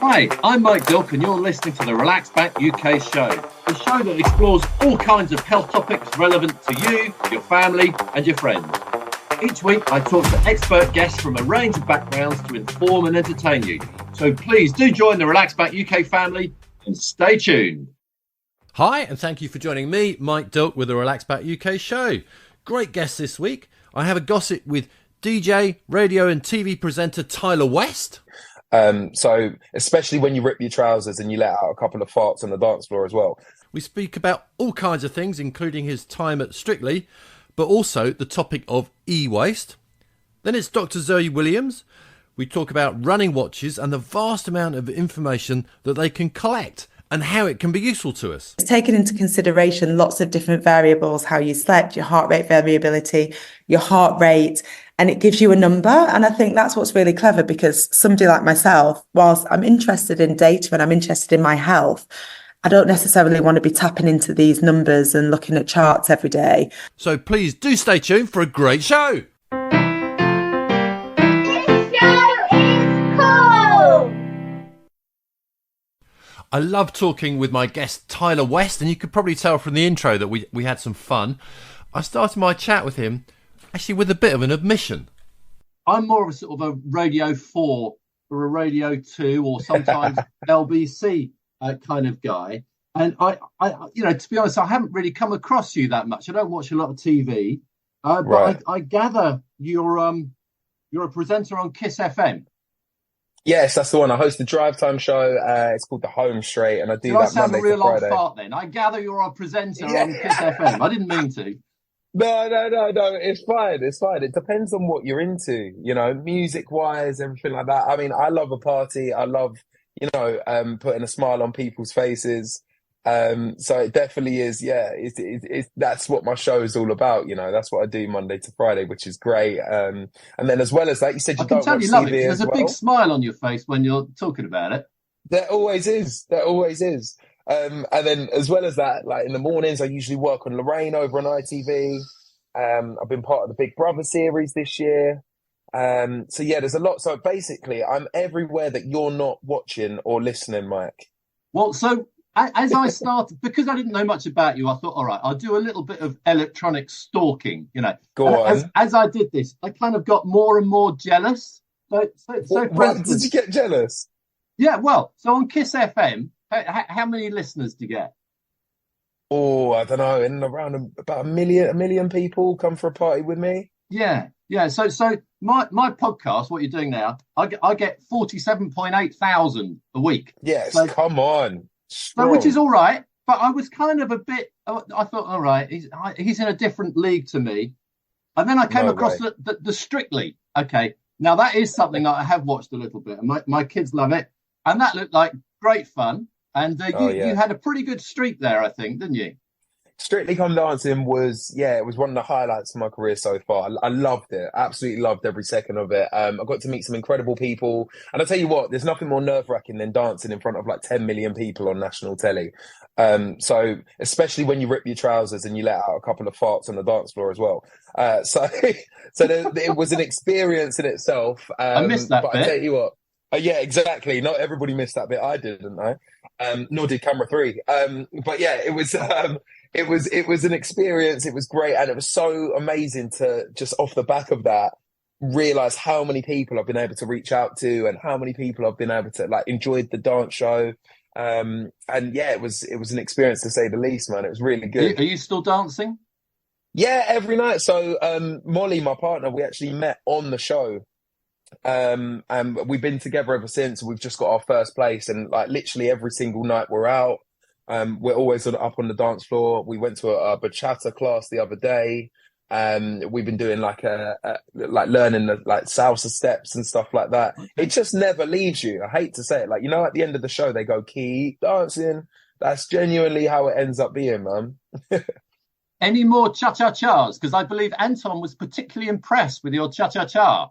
Hi, I'm Mike Dilk and you're listening to the Relax Back UK show, the show that explores all kinds of health topics relevant to you, your family and your friends. Each week I talk to expert guests from a range of backgrounds to inform and entertain you. So please do join the Relax Back UK family and stay tuned. Hi, and thank you for joining me, Mike Dilk, with the Relax Back UK show. Great guest this week. I have a gossip with DJ, radio and TV presenter Tyler West. So especially when you rip your trousers and you let out a couple of farts on the dance floor as well. We speak about all kinds of things, including his time at Strictly, but also the topic of e-waste. Then it's Dr Zoe Williams. We talk about running watches and the vast amount of information that they can collect and how it can be useful to us. It's taken into consideration lots of different variables, how you slept, your heart rate variability, your heart rate, and it gives you a number. And I think that's what's really clever, because somebody like myself, whilst I'm interested in data and I'm interested in my health, I don't necessarily want to be tapping into these numbers and looking at charts every day. So please do stay tuned for a great show. I love talking with my guest Tyler West, and you could probably tell from the intro that we had some fun. I started my chat with him actually with a bit of an admission. I'm more of a sort of a Radio 4 or a Radio 2 or sometimes LBC kind of guy. And I, to be honest, I haven't really come across you that much. I don't watch a lot of TV, but Right. I gather you're a presenter on Kiss FM. Yes, that's the one. I host the drive time show. It's called The Home Straight, and I do Did I that sound Monday a real to old Friday. fart then? I gather you're a presenter on Kiss FM. I didn't mean to. No. It's fine. It's fine. It depends on what you're into, music wise, everything like that. I mean, I love a party. I love, putting a smile on people's faces. So it definitely is. Yeah, that's what my show is all about. That's what I do Monday to Friday, which is great. And then as well as that, you said you I can don't tell watch you love it. TV There's as a big well. smile on your face when you're talking about it. There always is. There always is. And then as well as that, like in the mornings, I usually work on Lorraine over on ITV. I've been part of the Big Brother series this year. So yeah, there's a lot. So basically, I'm everywhere that you're not watching or listening, Mike. Well, so as I started, because I didn't know much about you, I thought, all right, I'll do a little bit of electronic stalking, Go on. As I did this, I kind of got more and more jealous. So for What, instance, did you get jealous? yeah, well, so on Kiss FM, how many listeners do you get? Oh, I don't know. In around about a million people come for a party with me. Yeah. So my podcast, what you're doing now, I get 47.8 thousand a week. Yes, So- come on. So, which is Strong. all right, but I was kind of a bit. I thought, all right, he's in a different league to me, and then I came No across way. the Strictly. Okay, now that is something that I have watched a little bit, and my kids love it, and that looked like great fun. And Oh, yeah. you had a pretty good streak there, I think, didn't you? Strictly Come Dancing was, it was one of the highlights of my career so far. I loved it. Absolutely loved every second of it. I got to meet some incredible people. And I'll tell you what, there's nothing more nerve-wracking than dancing in front of like 10 million people on national telly. So especially when you rip your trousers and you let out a couple of farts on the dance floor as well. So it was an experience in itself. I missed that but bit. I tell you what, yeah, exactly. Not everybody missed that bit. I didn't know. Nor did camera 3. But yeah, it was an experience. It was great, and it was so amazing to just off the back of that realize how many people I've been able to reach out to, and how many people I've been able to like enjoyed the dance show. And yeah, it was an experience to say the least, man. It was really good. Are you still dancing? Yeah, every night. So Molly, my partner, we actually met on the show. And we've been together ever since. We've just got our first place, and like literally every single night we're out. We're always up on the dance floor. We went to a bachata class the other day. We've been doing like learning the like salsa steps and stuff like that. It just never leaves you. I hate to say it, like at the end of the show they go keep dancing. That's genuinely how it ends up being, man. Any more cha-cha-chas? Because I believe Anton was particularly impressed with your cha-cha-cha.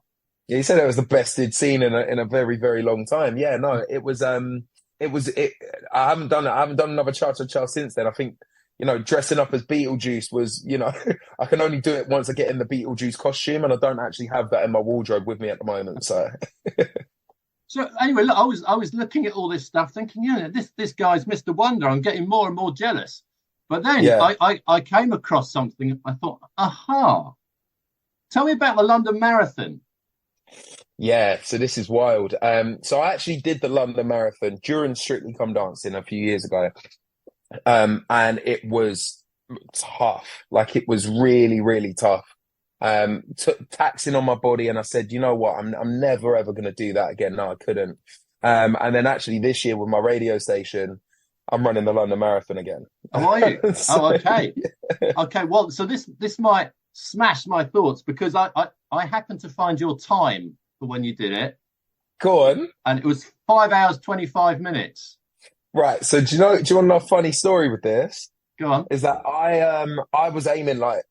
Yeah, he said it was the best he'd seen in a very, very long time. Yeah, no, it was. I haven't done it. I haven't done another cha-cha-cha since then. I think dressing up as Beetlejuice was, I can only do it once I get in the Beetlejuice costume, and I don't actually have that in my wardrobe with me at the moment. So So anyway, look, I was looking at all this stuff, thinking, this guy's Mr. Wonder. I'm getting more and more jealous. But then Yeah. I came across something. I thought, aha, tell me about the London Marathon. Yeah, so this is wild. So I actually did the London Marathon during Strictly Come Dancing a few years ago. And it was tough. Like, it was really, really tough. Took taxing on my body, and I said, you know what, I'm never ever going to do that again. No, I couldn't. And then actually this year with my radio station, I'm running the London Marathon again. Oh, are you? So, okay. yeah. Okay. Well, so this might smash my thoughts, because I happened to find your time for when you did it, Go on. and it was 5 hours 25 minutes. Right. So do you want to know a funny story with this? Go on. Is that I was aiming, like,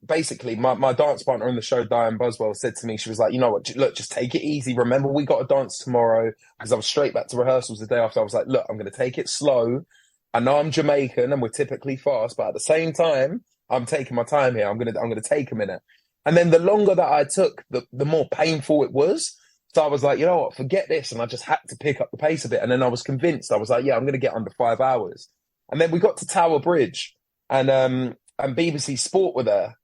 basically my dance partner on the show, Diane Buswell, said to me, she was like, you know what, look, just take it easy. Remember, we got to dance tomorrow, because I was straight back to rehearsals the day after. I was like, look, I'm going to take it slow. I know I'm Jamaican and we're typically fast, but at the same time, I'm taking my time here. I'm gonna take a minute. And then the longer that I took, the more painful it was. So I was like, you know what, forget this. And I just had to pick up the pace a bit. And then I was convinced. I was like, yeah, I'm going to get under 5 hours. And then we got to Tower Bridge, and BBC Sport were there.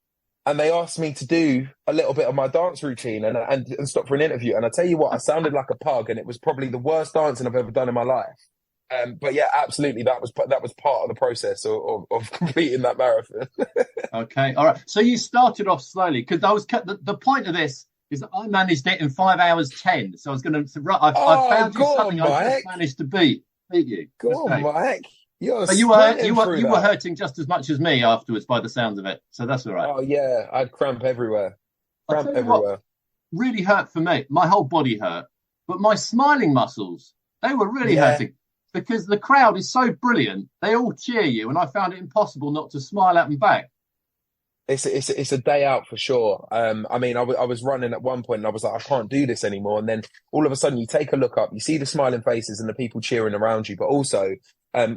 And they asked me to do a little bit of my dance routine and stop for an interview. And I tell you what, I sounded like a pug, and it was probably the worst dancing I've ever done in my life. But yeah, absolutely, that was part of the process of completing that marathon. Okay. All right. So you started off slowly, because the point of this is that I managed it in 5 hours 10. So I was going to, I found you something I just managed to beat you. Go on, Mike. But you were hurting just as much as me afterwards, by the sounds of it. So that's all right. Oh yeah, I had cramp everywhere. What really hurt for me, my whole body hurt, but my smiling muscles, they were really hurting, because the crowd is so brilliant. They all cheer you, and I found it impossible not to smile at them back. It's a day out for sure. I mean, I was running at one point, and I was like, I can't do this anymore. And then all of a sudden, you take a look up, you see the smiling faces and the people cheering around you, but also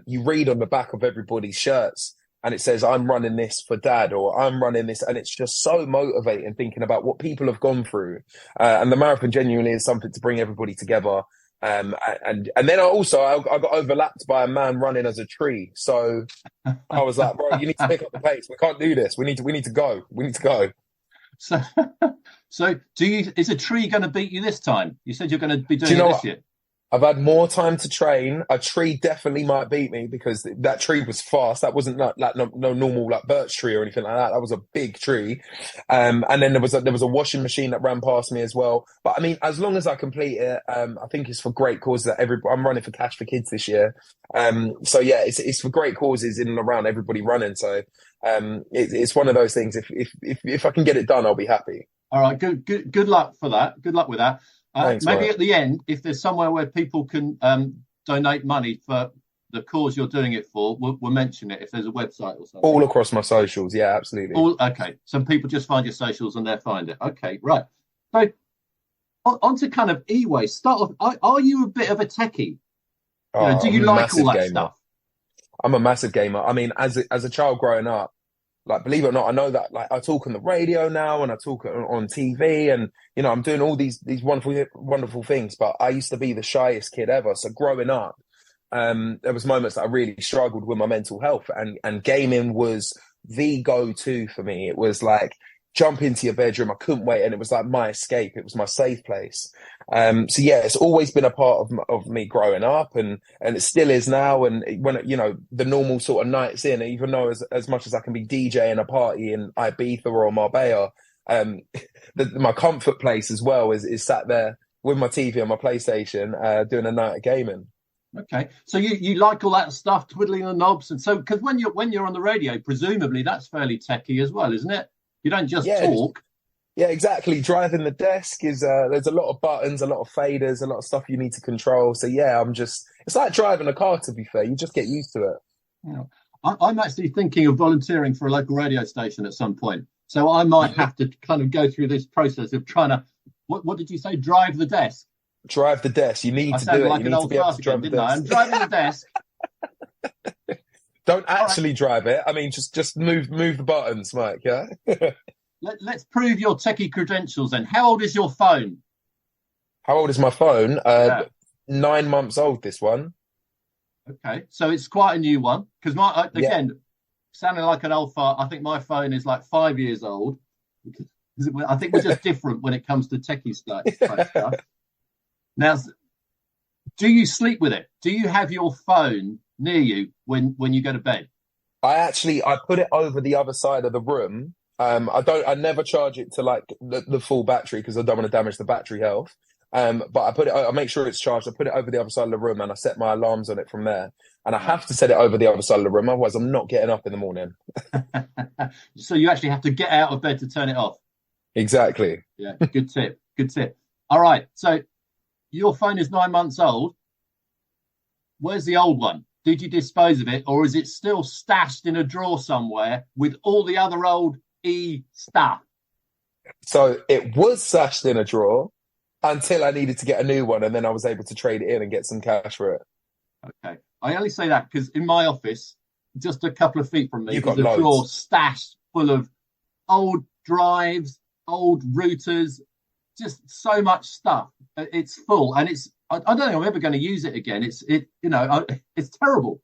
you read on the back of everybody's shirts, and it says, I'm running this for Dad, or I'm running this. And it's just so motivating, thinking about what people have gone through. And the marathon genuinely is something to bring everybody together. And then I got overlapped by a man running as a tree. So I was like, bro, you need to pick up the pace. We can't do this. We need to go. So is a tree going to beat you this time? You said you're going to be doing it this year. I've had more time to train. A tree definitely might beat me, because that tree was fast. That wasn't like no normal like birch tree or anything like that. That was a big tree. And then there was a washing machine that ran past me as well. But I mean, as long as I complete it, I think it's for great causes. I'm running for Cash for Kids this year. So yeah, it's for great causes in and around everybody running. So it's one of those things. If I can get it done, I'll be happy. All right, good luck for that. Good luck with that. Thanks, maybe Mark. At the end, if there's somewhere where people can donate money for the cause you're doing it for, we'll mention it if there's a website or something. All across my socials, yeah, absolutely. Okay, some people just find your socials and they'll find it. Okay, right. So on to kind of e-waste. Start off, are you a bit of a techie? Do you like all that stuff? I'm a massive gamer. I mean, as a child growing up, like, believe it or not, I know that, like, I talk on the radio now and I talk on TV, and, I'm doing all these wonderful things, but I used to be the shyest kid ever. So growing up, there was moments that I really struggled with my mental health, and gaming was the go-to for me. It was like, jump into your bedroom. I couldn't wait. And it was like my escape. It was my safe place. So yeah, it's always been a part of me growing up, and it still is now. And when, the normal sort of nights in, even though as much as I can be DJing a party in Ibiza or Marbella, my comfort place as well is sat there with my TV and my PlayStation, doing a night of gaming. Okay, so you like all that stuff, twiddling the knobs, and so, because when you're on the radio, presumably that's fairly techie as well, isn't it? You don't just talk. Yeah, exactly. Driving the desk is there's a lot of buttons, a lot of faders, a lot of stuff you need to control. So yeah, it's like driving a car, to be fair. You just get used to it. Yeah. I'm actually thinking of volunteering for a local radio station at some point. So I might have to kind of go through this process of trying to, what did you say? Drive the desk. Drive the desk. You need to do it. Like you need to be able to drive the desk. I'm driving the desk. Don't actually drive it. I mean, just move the buttons, Mike. Yeah. Let's prove your techie credentials then. How old is your phone? How old is my phone? Yeah. 9 months old, this one. Okay, so it's quite a new one because Yeah. again, sounding like an old fart. I think my phone is like 5 years old. I think we're just different when it comes to techie stuff. Now, do you sleep with it? Do you have your phone near you when you go to bed? I put it over the other side of the room. I never charge it to like the full battery because I don't want to damage the battery health. But I make sure it's charged. I put it over the other side of the room and I set my alarms on it from there. And I have to set it over the other side of the room, otherwise I'm not getting up in the morning. So you actually have to get out of bed to turn it off. Exactly. Yeah, good tip. Good tip. All right. So your phone is 9 months old. Where's the old one? Did you dispose of it, or is it still stashed in a drawer somewhere with all the other old stuff? So it was stashed in a drawer until I needed to get a new one, and then I was able to trade it in and get some cash for it. Okay. I only say that because in my office, just a couple of feet from me, You've got there's a loads. drawer stashed full of old drives, old routers, just so much stuff. It's full, and I don't think I'm ever going to use it again. It's terrible.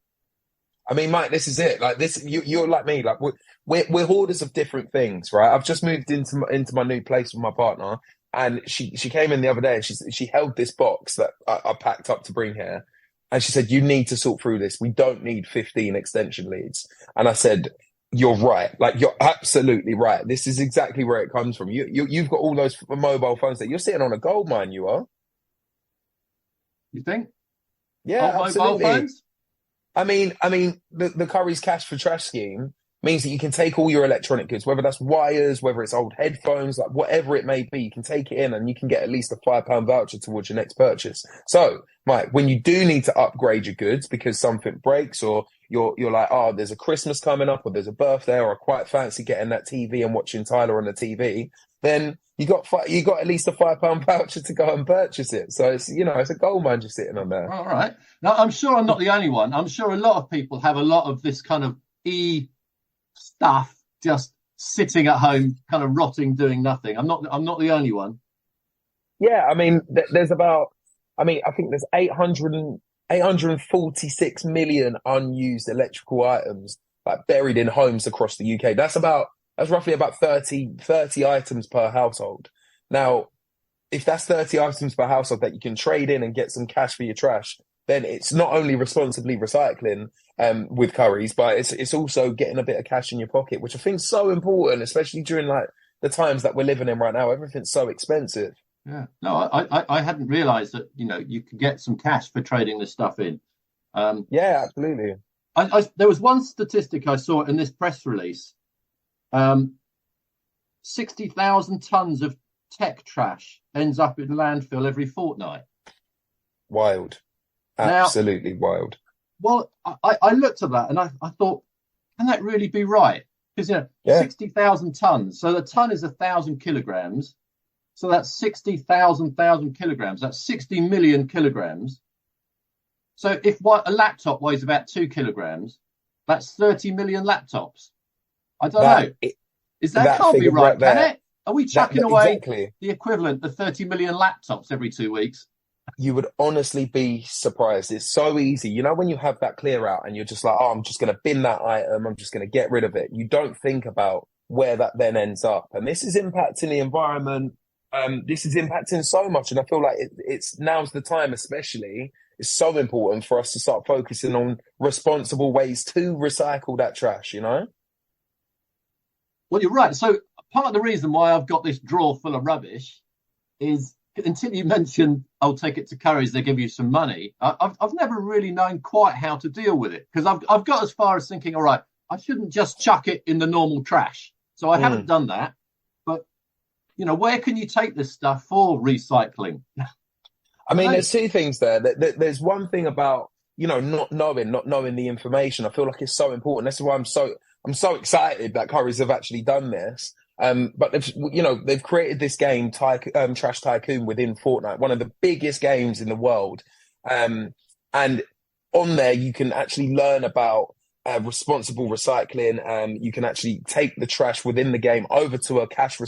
I mean, Mike, this is it. Like this, you're like me. Like we're hoarders of different things, right? I've just moved into my new place with my partner, and she came in the other day and she held this box that I packed up to bring here, and she said, "You need to sort through this. We don't need 15 extension leads." And I said, "You're right. Like you're absolutely right. This is exactly where it comes from. You've got all those mobile phones that you're sitting on a gold mine. You are. You think? Yeah, Old absolutely. mobile phones? I mean, the Curry's Cash for Trash scheme means that you can take all your electronic goods, whether that's wires, whether it's old headphones, like whatever it may be, you can take it in and you can get at least a £5 voucher towards your next purchase. So, Mike, when you do need to upgrade your goods because something breaks, or you're like, oh, there's a Christmas coming up, or there's a birthday, or I quite fancy getting that TV and watching Tyler on the TV, then you got at least a £5 voucher to go and purchase it. So it's a gold mine just sitting on there. All right. Now, I'm sure I'm not the only one. I'm sure a lot of people have a lot of this kind of stuff just sitting at home, kind of rotting, doing nothing. I'm not the only one. Yeah, I mean, I think there's 846 million unused electrical items like buried in homes across the UK. That's roughly about 30 items per household. Now, if that's 30 items per household that you can trade in and get some cash for your trash, then it's not only responsibly recycling with Curry's, but it's also getting a bit of cash in your pocket, which I think is so important, especially during like the times that we're living in right now. Everything's so expensive. Yeah. No, I hadn't realised that you could get some cash for trading this stuff in. Yeah, absolutely. There was one statistic I saw in this press release. 60,000 tons of tech trash ends up in landfill every fortnight. Wild. Absolutely wild. Well, I looked at that and I thought, can that really be right? Because 60,000 tons. So the ton is 1,000 kilograms. So that's 60,000 kilograms. That's 60 million kilograms. So if a laptop weighs about 2 kilograms, that's 30 million laptops. I don't know. That can't be right, can it? Are we chucking away the equivalent of 30 million laptops every 2 weeks? You would honestly be surprised. It's so easy. When you have that clear out and you're just like, oh, I'm just going to bin that item. I'm just going to get rid of it. You don't think about where that then ends up. And this is impacting the environment. This is impacting so much. And I feel like it's now's the time, especially. It's so important for us to start focusing on responsible ways to recycle that trash, Well, you're right. So part of the reason why I've got this drawer full of rubbish is until you mentioned, I'll take it to Curry's, they give you some money. I've never really known quite how to deal with it because I've got as far as thinking, all right, I shouldn't just chuck it in the normal trash. So I haven't done that. But, where can you take this stuff for recycling? I mean, there's two things there. There's one thing about, not knowing the information. I feel like it's so important. That's why I'm so excited that Curry's have actually done this. But they've created this game, Trash Tycoon, within Fortnite, one of the biggest games in the world. And on there, you can actually learn about responsible recycling. You can actually take the trash within the game over to a cash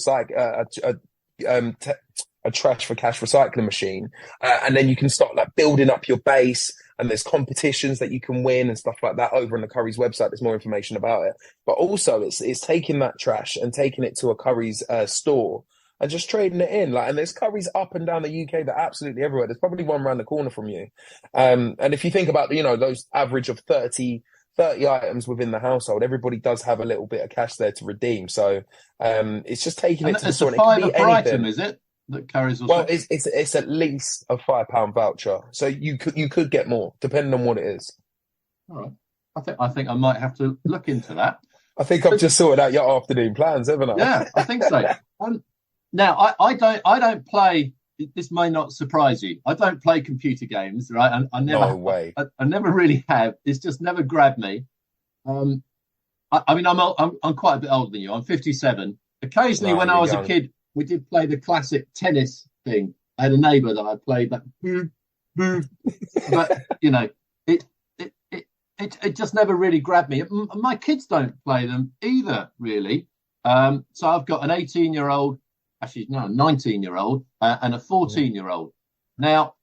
a trash for cash recycling machine. And then you can start like building up your base, and there's competitions that you can win and stuff like that over on the Curry's website. There's more information about it. But also it's taking that trash and taking it to a Curry's store and just trading it in. Like, and there's Curry's up and down the UK. They're absolutely everywhere. There's probably one around the corner from you. And if you think about, those average of 30 items within the household, everybody does have a little bit of cash there to redeem. So it's just taking it to the store. It's a fiver per item, is it? That carries. Well, it's at least a £5 voucher. So you could get more depending on what it is. All right. I think I might have to look into that. I think I've just sorted out your afternoon plans, haven't I? Yeah, I think so. Now, I don't play. This may not surprise you. I don't play computer games, right? I never. No way. I never really have. It's just never grabbed me. I'm quite a bit older than you. I'm 57. Occasionally, when I was a kid, we did play the classic tennis thing. I had a neighbour that I played that, but it just never really grabbed me. My kids don't play them either, really. So I've got an 18-year-old. Actually, no, 19-year-old and a 14-year-old. Now,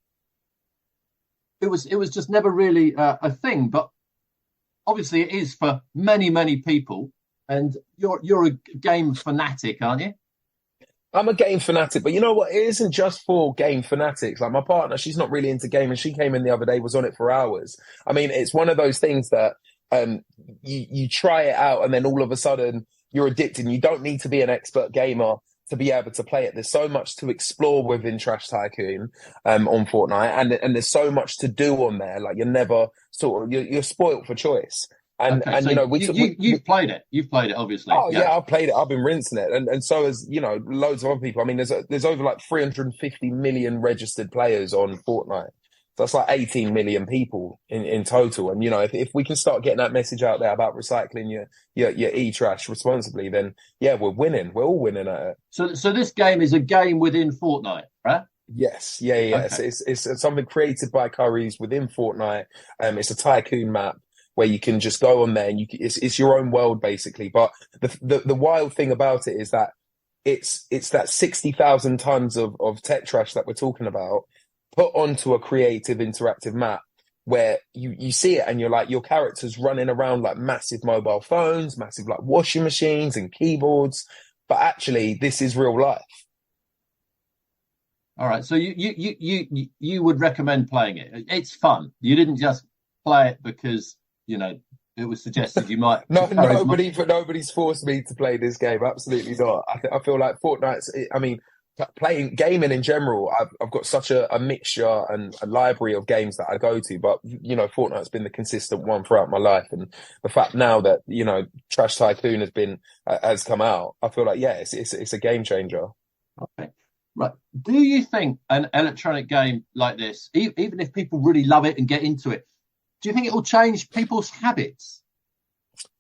it was just never really a thing, but obviously it is for many, many people. And you're a game fanatic, aren't you? I'm a game fanatic, but you know what? It isn't just for game fanatics. Like my partner, she's not really into gaming. She came in the other day, was on it for hours. I mean, it's one of those things that you try it out and then all of a sudden you're addicted. You don't need to be an expert gamer to be able to play it. There's so much to explore within Trash Tycoon on Fortnite, and there's so much to do on there. Like you're never you're spoilt for choice. And okay, so you've played it. You've played it, obviously. Oh yeah, I've played it. I've been rinsing it, and so has loads of other people. I mean, there's over like 350 million registered players on Fortnite. So that's like 18 million people in total. And if we can start getting that message out there about recycling your e-trash responsibly, then yeah, we're winning. We're all winning at it. So this game is a game within Fortnite, right? Yes, yeah. Okay. It's something created by Curry's within Fortnite. It's a tycoon map where you can just go on there and it's your own world basically. But the wild thing about it is that it's that 60,000 tons of tech trash that we're talking about put onto a creative interactive map where you see it and you're like, your character's running around like massive mobile phones, massive like washing machines and keyboards, but actually this is real life. All right, so you would recommend playing it. It's fun. You didn't just play it because it was suggested you might. Nobody's forced me to play this game. Absolutely not. I feel like Fortnite's. I mean, playing gaming in general. I've got such a mixture and a library of games that I go to, but Fortnite's been the consistent one throughout my life. And the fact now that Trash Tycoon has come out, I feel like it's a game changer. Okay. Right. Do you think an electronic game like this, even if people really love it and get into it, do you think it will change people's habits?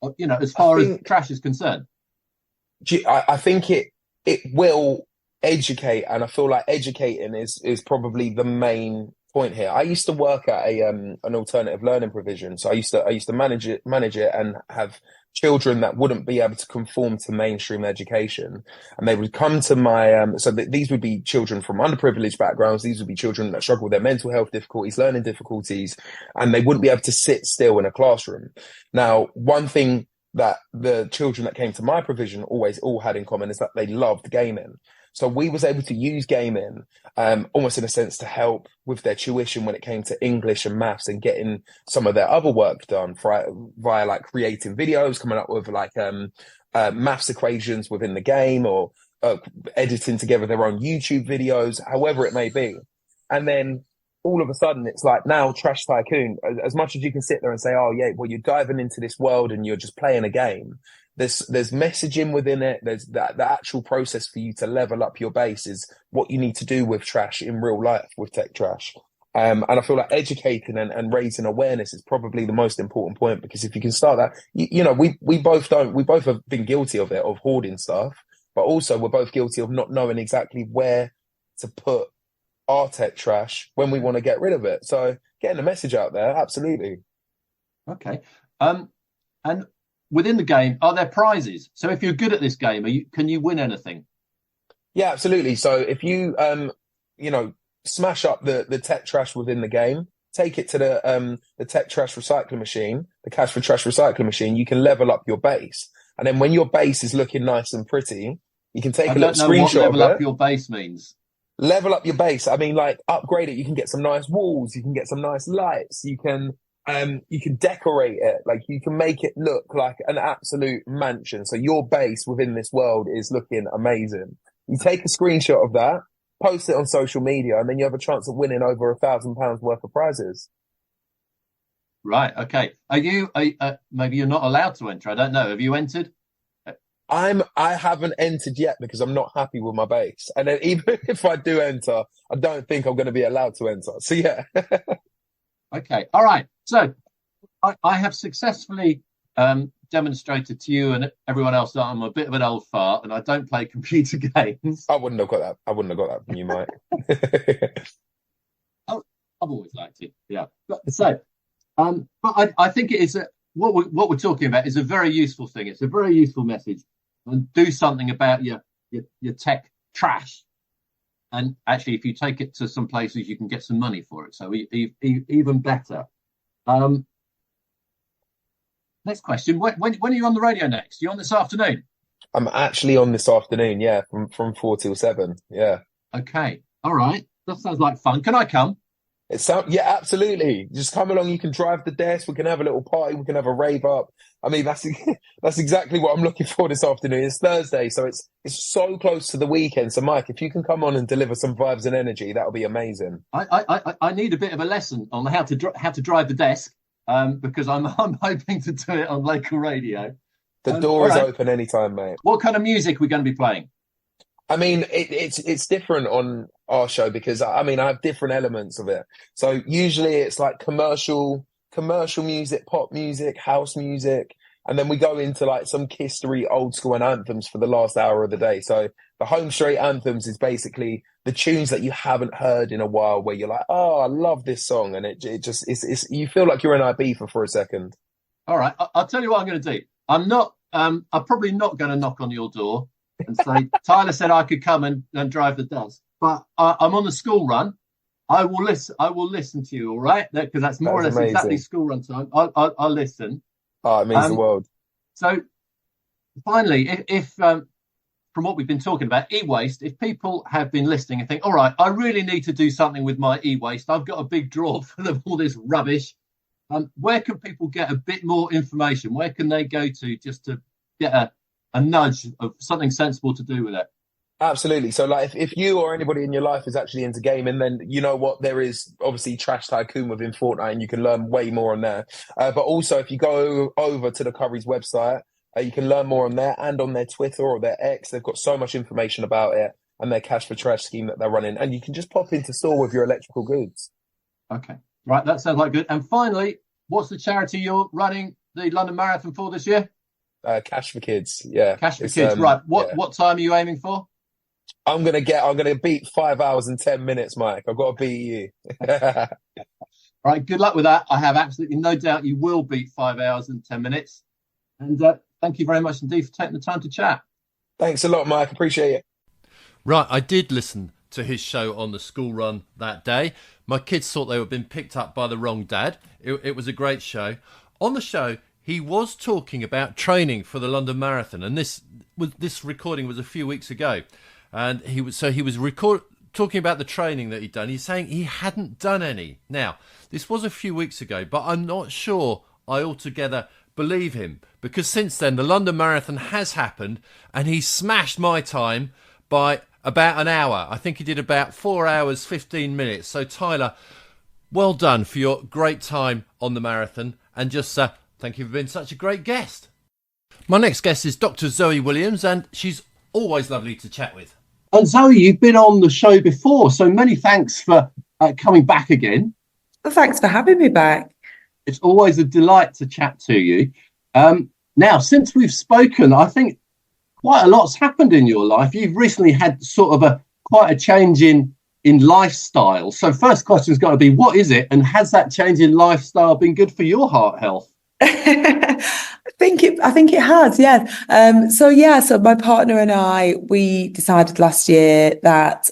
As far as trash is concerned. I think it will educate, and I feel like educating is probably the main point here. I used to work at an alternative learning provision, so I used to manage it and have children that wouldn't be able to conform to mainstream education, and they would come to my these would be children from underprivileged backgrounds. These would be children that struggle with their mental health difficulties, learning difficulties, and they wouldn't be able to sit still in a classroom. Now, one thing that the children that came to my provision always all had in common is that they loved gaming. So we was able to use gaming almost in a sense to help with their tuition when it came to English and maths, and getting some of their other work done via like creating videos, coming up with like maths equations within the game, or editing together their own YouTube videos, however it may be. And then all of a sudden it's like now Trash Tycoon, as much as you can sit there and say, oh yeah, well, you're diving into this world and you're just playing a game. There's messaging within it. There's the actual process for you to level up your base is what you need to do with trash in real life with tech trash. And I feel like educating and raising awareness is probably the most important point, because if you can start that, we both have been guilty of it, of hoarding stuff, but also we're both guilty of not knowing exactly where to put our tech trash when we want to get rid of it. So getting the message out there, absolutely. Okay. And within the game, are there prizes? So if you're good at this game, can you win anything? Yeah, absolutely. So if you smash up the tech trash within the game, take it to the tech trash recycling machine, the cash for trash recycling machine, you can level up your base. And then when your base is looking nice and pretty, you can take a little screenshot what level of up it. your base means. Level up your base. I mean, like, upgrade it. You can get some nice walls. You can get some nice lights. You can decorate it. Like, you can make it look like an absolute mansion. So your base within this world is looking amazing. You take a screenshot of that, post it on social media, and then you have a chance of winning over £1,000 worth of prizes. Right. Okay. Are you? Maybe you're not allowed to enter. I don't know. Have you entered? I haven't entered yet because I'm not happy with my base. And then even if I do enter, I don't think I'm going to be allowed to enter. So yeah. Okay. All right. So I have successfully demonstrated to you and everyone else that I'm a bit of an old fart and I don't play computer games. I wouldn't have got that. I wouldn't have got that from you, Mike. I've always liked it. Yeah. But I think it is what we're talking about is a very useful thing. It's a very useful message. And do something about your tech trash. And actually, if you take it to some places, you can get some money for it. So even better. Next question. When are you on the radio next? You on this afternoon? I'm actually on this afternoon, yeah, from 4 till 7. Yeah. Okay. All right. That sounds like fun. Can I come? Yeah, absolutely. Just come along. You can drive the desk. We can have a little party. We can have a rave up. I mean, that's exactly what I'm looking for this afternoon. It's Thursday, so it's so close to the weekend. So, Mike, if you can come on and deliver some vibes and energy, that'll be amazing. I need a bit of a lesson on how to drive the desk, because I'm hoping to do it on local radio. The door is open anytime, mate. What kind of music are we going to be playing? I mean, it's different on our show because I have different elements of it. So usually it's like commercial music, pop music, house music, and then we go into like some history, old school, and anthems for the last hour of the day. So the home straight anthems is basically the tunes that you haven't heard in a while, where you're like, oh, I love this song, and it just you feel like you're in Ibiza for a second. All right, I'll tell you what I'm going to do. I'm probably not going to knock on your door and say, Tyler said I could come and drive the desk, but I'm on the school run. I will listen to you, all right? Because that's more or less amazing. Exactly school run time. I'll listen. Oh, it means the world. So finally, if from what we've been talking about, e-waste, if people have been listening and think, all right, I really need to do something with my e-waste, I've got a big drawer full of all this rubbish. Where can people get a bit more information? Where can they go to just to get a nudge of something sensible to do with it? Absolutely. So like if you or anybody in your life is actually into gaming, then you know what, there is obviously Trash Tycoon within Fortnite and you can learn way more on there. But also if you go over to the Curry's website, you can learn more on there and on their Twitter or their X. They've got so much information about it and their cash for trash scheme that they're running. And you can just pop into store with your electrical goods. Okay. Right. That sounds like good. And finally, what's the charity you're running the London Marathon for this year? Cash for Kids. Yeah. Cash for Kids. Right. What time are you aiming for? I'm gonna beat 5 hours and 10 minutes, Mike. I've got to beat you. All right, good luck with that. I have absolutely no doubt you will beat 5 hours and 10 minutes. And thank you very much indeed for taking the time to chat. Thanks a lot, Mike. Appreciate it. Right, I did listen to his show on the school run that day. My kids thought they were being picked up by the wrong dad. It was a great show. On the show, he was talking about training for the London Marathon, and this recording was a few weeks ago. And he was talking about the training that he'd done. He's saying he hadn't done any. Now, this was a few weeks ago, but I'm not sure I altogether believe him, because since then the London Marathon has happened and he smashed my time by about an hour. I think he did about 4 hours, 15 minutes. So Tyler, well done for your great time on the marathon, and just thank you for being such a great guest. My next guest is Dr Zoe Williams, and she's always lovely to chat with. And Zoe, you've been on the show before, so many thanks for coming back again. Well, thanks for having me back. It's always a delight to chat to you. Now, since we've spoken, I think quite a lot's happened in your life. You've recently had sort of quite a change in lifestyle. So first question's got to be, what is it? And has that change in lifestyle been good for your heart health? I I think it has, yeah. So my partner and I, we decided last year that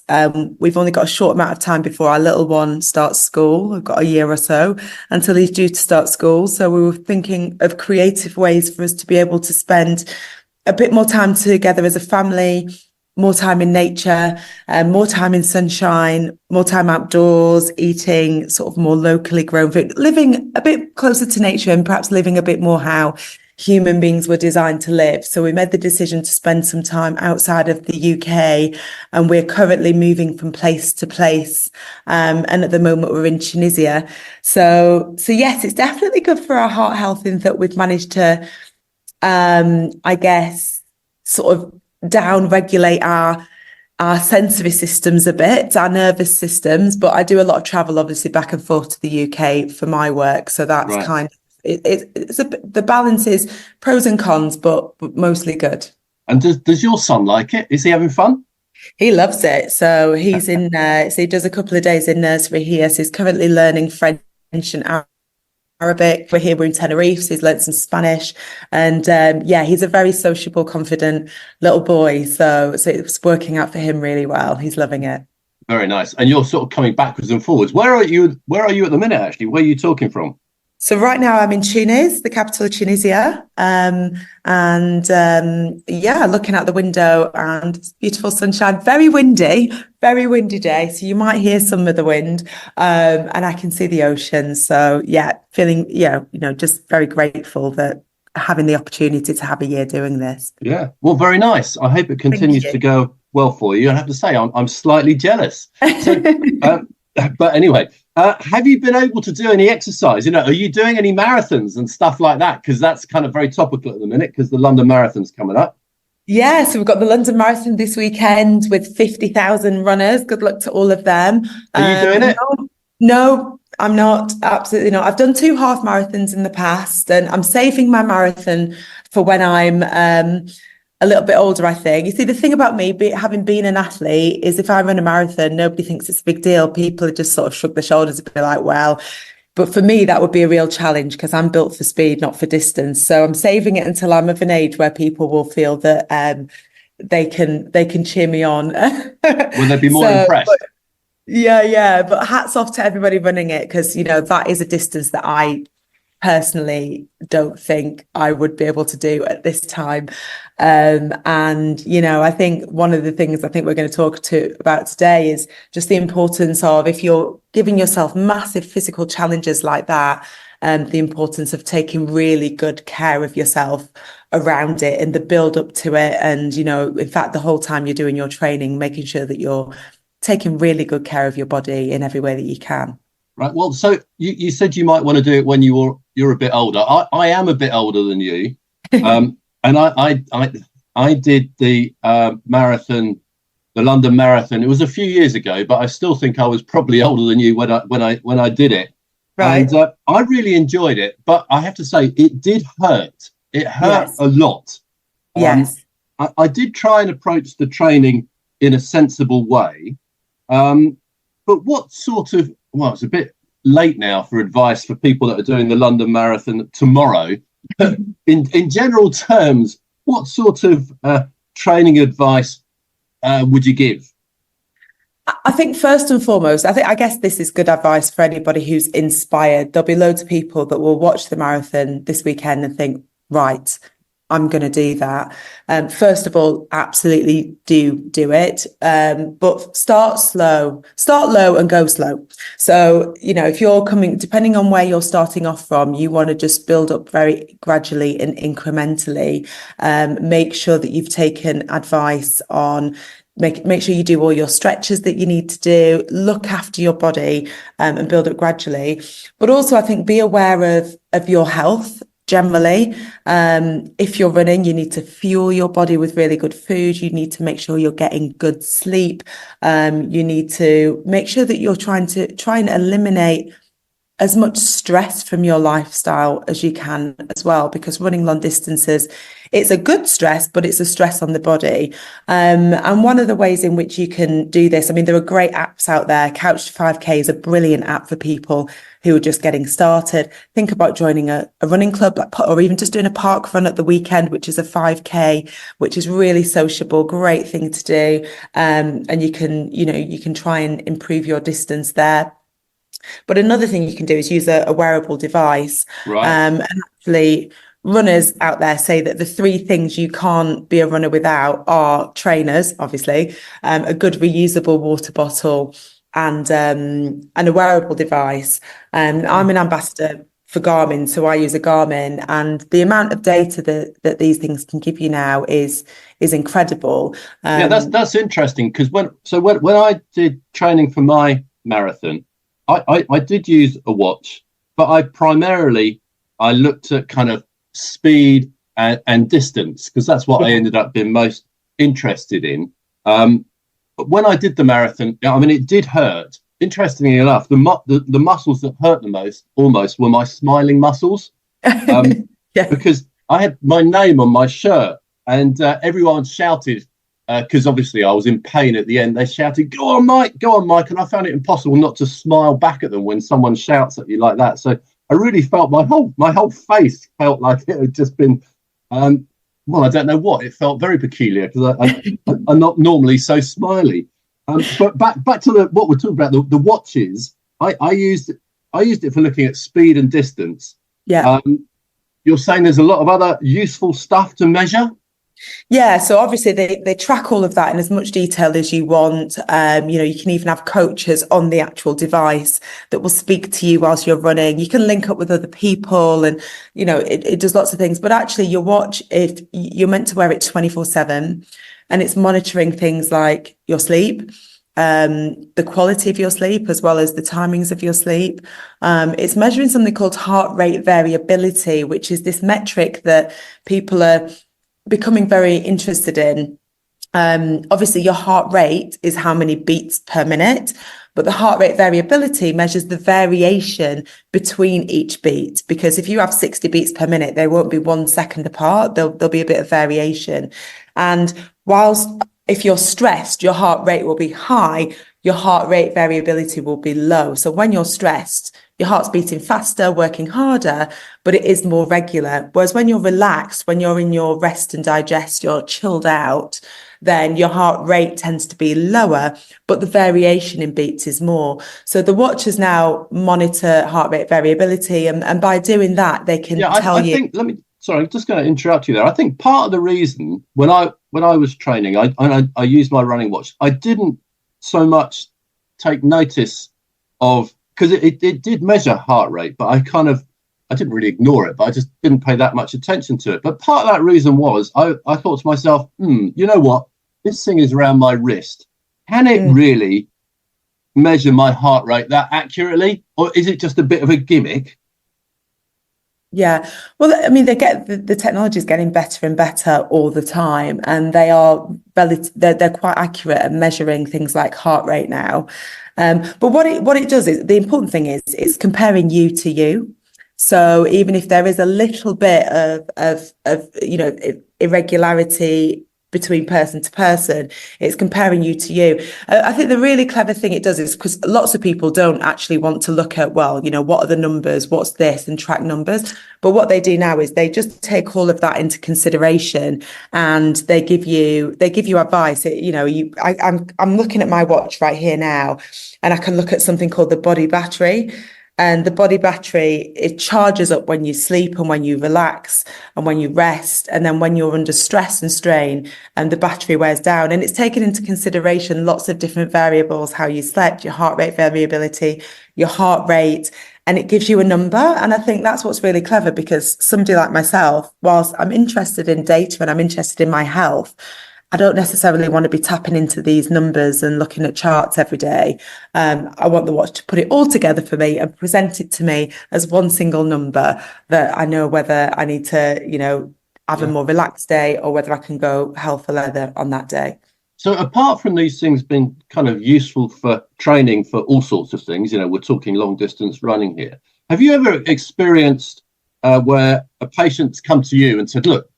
we've only got a short amount of time before our little one starts school. We've got a year or so until he's due to start school. So we were thinking of creative ways for us to be able to spend a bit more time together as a family, more time in nature, more time in sunshine, more time outdoors, eating sort of more locally grown food, living a bit closer to nature and perhaps living a bit more how human beings were designed to live. So we made the decision to spend some time outside of the UK, and we're currently moving from place to place. And at the moment we're in Tunisia. So yes, it's definitely good for our heart health in that we've managed to, I guess, sort of down regulate our sensory systems a bit, our nervous systems. But I do a lot of travel, obviously, back and forth to the UK for my work. So that's right. Kind of the balance is pros and cons, but mostly good. And does your son like it? Is he having fun? He loves it. So he's in so he does a couple of days in nursery here. So he's currently learning French and Arabic. We're in Tenerife, so he's learned some Spanish. And he's a very sociable, confident little boy. So it's working out for him really well. He's loving it. Very nice. And you're sort of coming backwards and forwards. Where are you at the minute, actually? Where are you talking from? So right now I'm in Tunis, the capital of Tunisia, looking out the window, and it's beautiful sunshine, very windy day. So you might hear some of the wind, and I can see the ocean. So feeling, just very grateful that having the opportunity to have a year doing this. Yeah, well, very nice. I hope it continues to go well for you. I have to say, I'm slightly jealous. So, but anyway. Have you been able to do any exercise? Are you doing any marathons and stuff like that? Because that's kind of very topical at the minute because the London Marathon's coming up. Yeah, so we've got the London Marathon this weekend with 50,000 runners. Good luck to all of them. Are you doing it? No, I'm not. Absolutely not. I've done 2 half marathons in the past, and I'm saving my marathon for when I'm a little bit older, I think. You see, the thing about me, having been an athlete, is if I run a marathon, nobody thinks it's a big deal. People just sort of shrug their shoulders and be like, well, but for me, that would be a real challenge because I'm built for speed, not for distance. So I'm saving it until I'm of an age where people will feel that they can cheer me on. Will they be more impressed? But hats off to everybody running it because, that is a distance that I personally don't think I would be able to do at this time. I think one of the things I think we're going to talk about today is just the importance of, if you're giving yourself massive physical challenges like that, the importance of taking really good care of yourself around it and the build up to it. And, in fact, the whole time you're doing your training, making sure that you're taking really good care of your body in every way that you can. Right. Well, so you said you might want to do it when you're a bit older. I am a bit older than you, and I did the marathon, the London Marathon. It was a few years ago, but I still think I was probably older than you when I did it. Right. And I really enjoyed it, but I have to say it did hurt. It hurt a lot. Yes. I did try and approach the training in a sensible way, but what sort of it's a bit late now for advice for people that are doing the London Marathon tomorrow. in general terms, what sort of training advice would you give? I think first and foremost, I guess this is good advice for anybody who's inspired. There'll be loads of people that will watch the marathon this weekend and think, right, I'm going to do that. First of all, absolutely do it. But start low and go slow. So, if you're depending on where you're starting off from, you want to just build up very gradually and incrementally. Make sure that you've taken advice on make sure you do all your stretches that you need to do, look after your body, and build up gradually. But also, I think, be aware of your health. Generally, if you're running, you need to fuel your body with really good food. You need to make sure you're getting good sleep. You need to make sure that you're trying to eliminate as much stress from your lifestyle as you can as well, because running long distances, it's a good stress, but it's a stress on the body. And one of the ways in which you can do this, I mean, there are great apps out there. Couch to 5K is a brilliant app for people who are just getting started. Think about joining a running club, or even just doing a park run at the weekend, which is a 5K, which is really sociable, great thing to do. And you can try and improve your distance there. But another thing you can do is use a wearable device. Right. And actually, runners out there say that the three things you can't be a runner without are trainers, obviously, a good reusable water bottle, and a wearable device. I'm an ambassador for Garmin, so I use a Garmin, and the amount of data that these things can give you now is incredible. Yeah, that's interesting, because when I did training for my marathon, I did use a watch, but I looked at kind of speed and distance, because that's what I ended up being most interested in. But when I did the marathon, I mean, it did hurt. Interestingly enough, the muscles that hurt the most almost were my smiling muscles, because I had my name on my shirt, and everyone shouted, because obviously I was in pain at the end. They shouted, "Go on, Mike, go on, Mike." And I found it impossible not to smile back at them when someone shouts at you like that. So I really felt my whole face felt like it had just been, well, I don't know what. It felt very peculiar, because I'm not normally so smiley. But back to what we're talking about, the watches. I used it for looking at speed and distance. Yeah. You're saying there's a lot of other useful stuff to measure? Yeah, so obviously they track all of that in as much detail as you want. You can even have coaches on the actual device that will speak to you whilst you're running. You can link up with other people, and it does lots of things. But actually, your watch, if you're meant to wear it 24/7, and it's monitoring things like your sleep, the quality of your sleep, as well as the timings of your sleep. It's measuring something called heart rate variability, which is this metric that people are becoming very interested in. Obviously, your heart rate is how many beats per minute, but the heart rate variability measures the variation between each beat, because if you have 60 beats per minute, they won't be 1 second apart. There'll be a bit of variation. And whilst if you're stressed, your heart rate will be high, your heart rate variability will be low. So when you're stressed, your heart's beating faster, working harder, but it is more regular. Whereas when you're relaxed, when you're in your rest and digest, you're chilled out, then your heart rate tends to be lower, but the variation in beats is more. So the watches now monitor heart rate variability, and by doing that, they can tell you. Sorry, I'm just going to interrupt you there. I think part of the reason when I was training, I used my running watch. I didn't so much take notice of, because it did measure heart rate, but I didn't really ignore it, but I just didn't pay that much attention to it. But part of that reason was I thought to myself, you know what? This thing is around my wrist. Can it really measure my heart rate that accurately? Or is it just a bit of a gimmick? Yeah, well, I mean, the technology is getting better and better all the time, and they're quite accurate at measuring things like heart rate now. But what it does is, the important thing is it's comparing you to you. So even if there is a little bit of irregularity between person to person, it's comparing you to you. I think the really clever thing it does is, because lots of people don't actually want to look at, well, what are the numbers, what's this, and track numbers. But what they do now is they just take all of that into consideration, and they give you advice. I'm looking at my watch right here now, and I can look at something called the body battery. And the body battery, it charges up when you sleep and when you relax and when you rest. And then when you're under stress and strain, and the battery wears down. And it's taken into consideration lots of different variables: how you slept, your heart rate variability, your heart rate, and it gives you a number. And I think that's what's really clever, because somebody like myself, whilst I'm interested in data and I'm interested in my health, I don't necessarily want to be tapping into these numbers and looking at charts every day. I want the watch to put it all together for me and present it to me as one single number, that I know whether I need to, have a more relaxed day, or whether I can go hell for leather on that day. So apart from these things being kind of useful for training for all sorts of things, we're talking long distance running here. Have you ever experienced where a patient's come to you and said, look,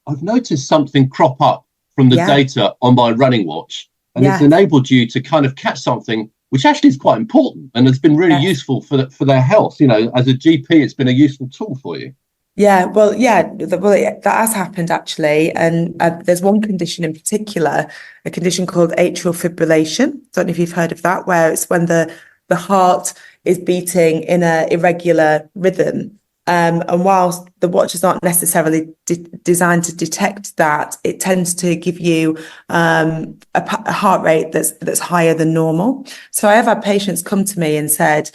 I've noticed something crop up from the data on my running watch, and it's enabled you to kind of catch something which actually is quite important and has been really useful for their health. As a GP, it's been a useful tool for you. That has happened actually. And there's one condition in particular, a condition called atrial fibrillation. Don't know if you've heard of that, where it's when the heart is beating in an irregular rhythm. And whilst the watches aren't necessarily designed to detect that, it tends to give you a heart rate that's higher than normal. So I have had patients come to me and said,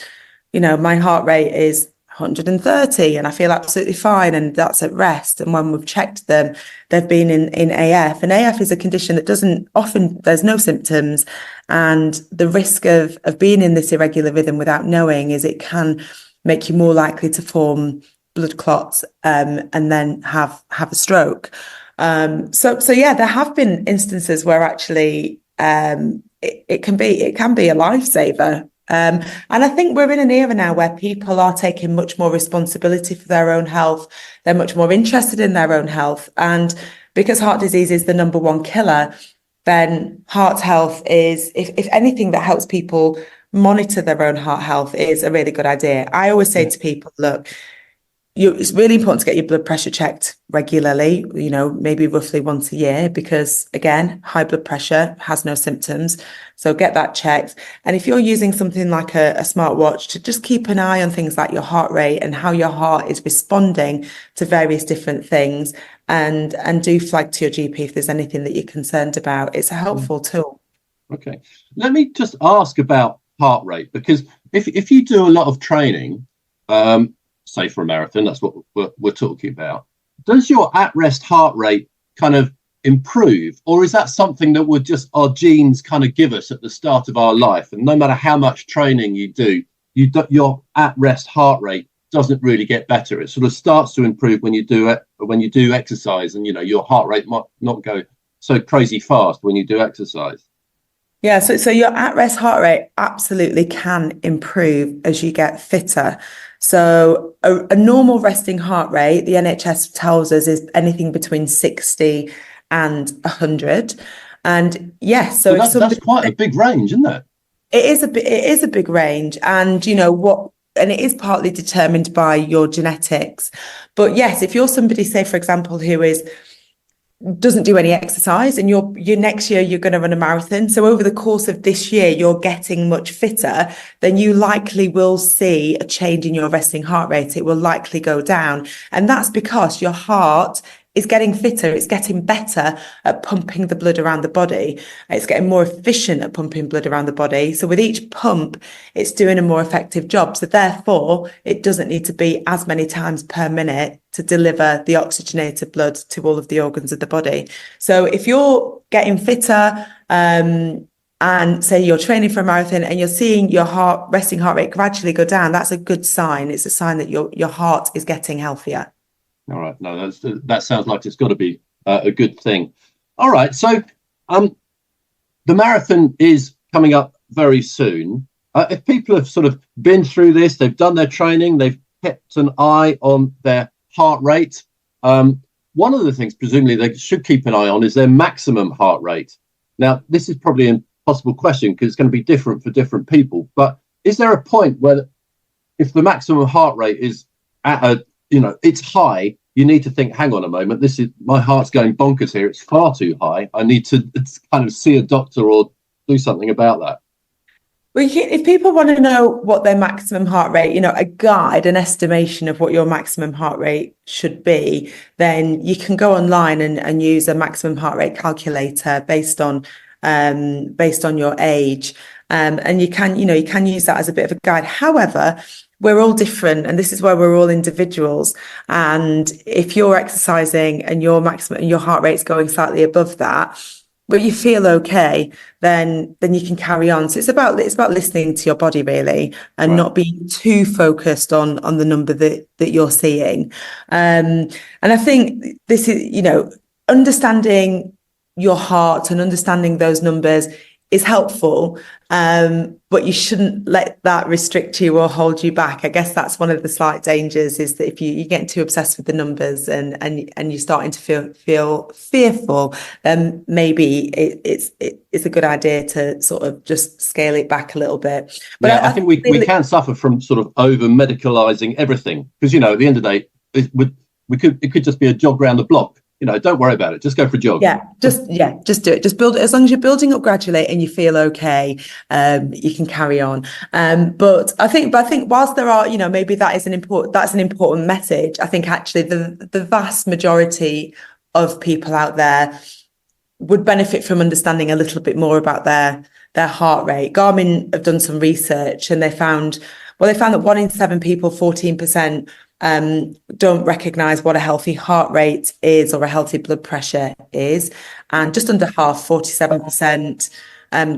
my heart rate is 130 and I feel absolutely fine, and that's at rest. And when we've checked them, they've been in AF, and AF is a condition that there's no symptoms, and the risk of being in this irregular rhythm without knowing is it can make you more likely to form blood clots and then have a stroke. So there have been instances where actually it can be a lifesaver. And I think we're in an era now where people are taking much more responsibility for their own health. They're much more interested in their own health. And because heart disease is the number one killer, then heart health is, if anything that helps people monitor their own heart health, is a really good idea. I always say to people, look, it's really important to get your blood pressure checked regularly, maybe roughly once a year, because again, high blood pressure has no symptoms. So get that checked. And if you're using something like a smartwatch, to just keep an eye on things like your heart rate and how your heart is responding to various different things, and do flag to your GP if there's anything that you're concerned about. It's a helpful tool. Okay. Let me just ask about heart rate, because if you do a lot of training, say for a marathon, that's what we're talking about, does your at-rest heart rate kind of improve, or is that something that would just our genes kind of give us at the start of our life, and no matter how much training you do, your at-rest heart rate doesn't really get better? It sort of starts to improve when you do exercise, and your heart rate might not go so crazy fast when you do exercise. Yeah, so your at-rest heart rate absolutely can improve as you get fitter. So a normal resting heart rate, the NHS tells us, is anything between 60 and 100. And yes, so that's quite a big range, isn't it? It is a big range, and and it is partly determined by your genetics. But yes, if you're somebody, say for example, who doesn't do any exercise, and you're next year you're going to run a marathon, so over the course of this year you're getting much fitter, then you likely will see a change in your resting heart rate. It will likely go down, and that's because your heart is getting fitter. It's getting better at pumping the blood around the body. It's getting more efficient at pumping blood around the body. So with each pump, it's doing a more effective job. So therefore, it doesn't need to be as many times per minute to deliver the oxygenated blood to all of the organs of the body. So if you're getting fitter, and say you're training for a marathon and you're seeing your resting heart rate gradually go down, that's a good sign. It's a sign that your heart is getting healthier. All right. No, that sounds like it's got to be a good thing. All right. So the marathon is coming up very soon. If people have sort of been through this, they've done their training, they've kept an eye on their heart rate. One of the things presumably they should keep an eye on is their maximum heart rate. Now, this is probably an impossible question because it's going to be different for different people. But is there a point where if the maximum heart rate is at it's high, you need to think, hang on a moment, my heart's going bonkers here. It's far too high. I need to kind of see a doctor or do something about that. Well, if people want to know what their maximum heart rate, a guide, an estimation of what your maximum heart rate should be, then you can go online and use a maximum heart rate calculator based on your age. And you can use that as a bit of a guide. However, we're all different, and this is where we're all individuals. And if you're exercising and your heart rate's going slightly above that, but you feel okay, then you can carry on. So it's about listening to your body really, and right, not being too focused on the number that you're seeing. And I think this is, understanding your heart and understanding those numbers is helpful, but you shouldn't let that restrict you or hold you back. I guess that's one of the slight dangers, is that if you get too obsessed with the numbers and you're starting to feel fearful, then maybe it's a good idea to sort of just scale it back a little bit. But yeah, I think we can suffer from sort of over medicalizing everything, because at the end of the day, it could just be a jog around the block. Don't worry about it. Just go for a jog. Just do it. Just build it. As long as you're building up gradually and you feel okay, you can carry on. But I think whilst there are, maybe that's an important message. I think actually the vast majority of people out there would benefit from understanding a little bit more about their heart rate. Garmin have done some research, and they found that 1 in 7 people, 14%, don't recognize what a healthy heart rate is or a healthy blood pressure is, and just under half, 47%,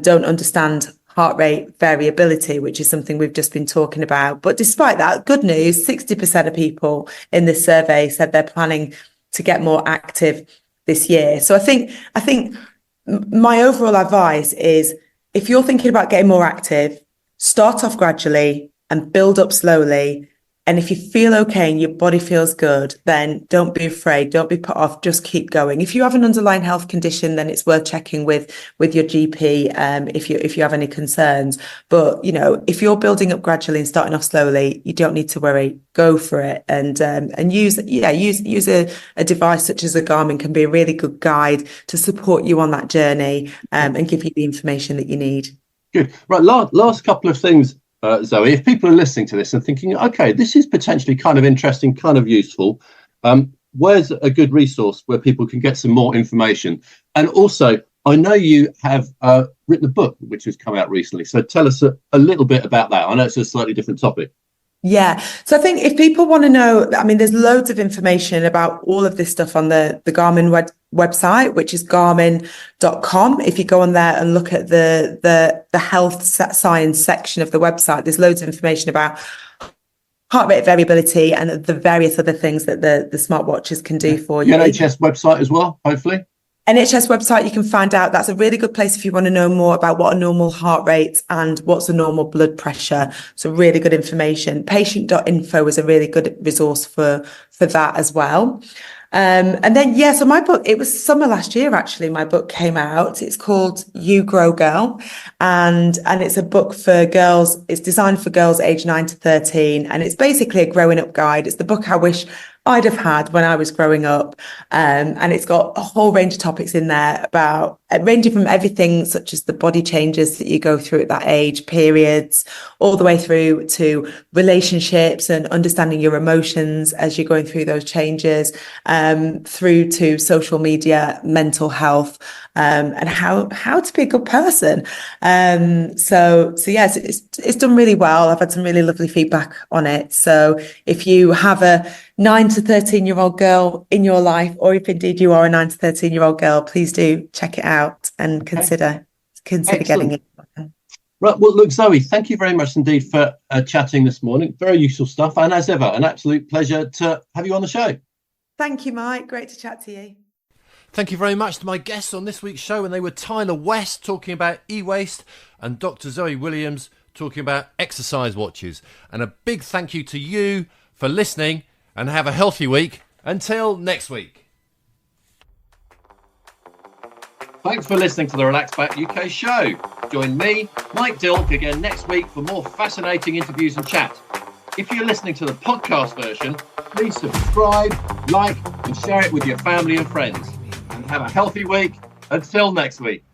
don't understand heart rate variability, which is something we've just been talking about. But despite that, good news, 60% of people in this survey said they're planning to get more active this year. So I think my overall advice is, if you're thinking about getting more active, start off gradually and build up slowly. And if you feel okay and your body feels good, then don't be afraid. Don't be put off. Just keep going. If you have an underlying health condition, then it's worth checking with your GP if you have any concerns. But if you're building up gradually and starting off slowly, you don't need to worry. Go for it, and use a device such as a Garmin can be a really good guide to support you on that journey, and give you the information that you need. Good. Right. Last couple of things. Zoe, if people are listening to this and thinking, okay, this is potentially kind of interesting, kind of useful, where's a good resource where people can get some more information? And also, I know you have written a book which has come out recently, so tell us a little bit about that. I know it's a slightly different topic. Yeah. So I think if people want to know, there's loads of information about all of this stuff on the Garmin website, which is garmin.com. If you go on there and look at the health science section of the website, there's loads of information about heart rate variability and the various other things that the smartwatches can do for you. The NHS website as well, hopefully. NHS website, you can find out. That's a really good place if you want to know more about what a normal heart rate and what's a normal blood pressure. So really good information. Patient.info is a really good resource for that as well. And then, so my book, it was summer last year, actually, my book came out. It's called You Grow Girl. And it's a book for girls. It's designed for girls aged 9 to 13. And it's basically a growing up guide. It's the book I wish I'd have had when I was growing up. And it's got a whole range of topics in there about ranging from everything such as the body changes that you go through at that age, periods, all the way through to relationships and understanding your emotions as you're going through those changes, through to social media, mental health, and how to be a good person. So yes, it's done really well. I've had some really lovely feedback on it. So if you have a 9 to 13-year-old girl in your life, or if indeed you are a 9 to 13-year-old girl, please do check it out and consider getting it. Right. Well, look, Zoe, thank you very much indeed for chatting this morning. Very useful stuff. And as ever, an absolute pleasure to have you on the show. Thank you, Mike. Great to chat to you. Thank you very much to my guests on this week's show, and they were Tyler West talking about e-waste and Dr Zoe Williams talking about exercise watches. And a big thank you to you for listening, and have a healthy week. Until next week. Thanks for listening to the Relax Back UK show. Join me, Mike Dilk, again next week for more fascinating interviews and chat. If you're listening to the podcast version, please subscribe, like, and share it with your family and friends. And have a healthy week. Until next week.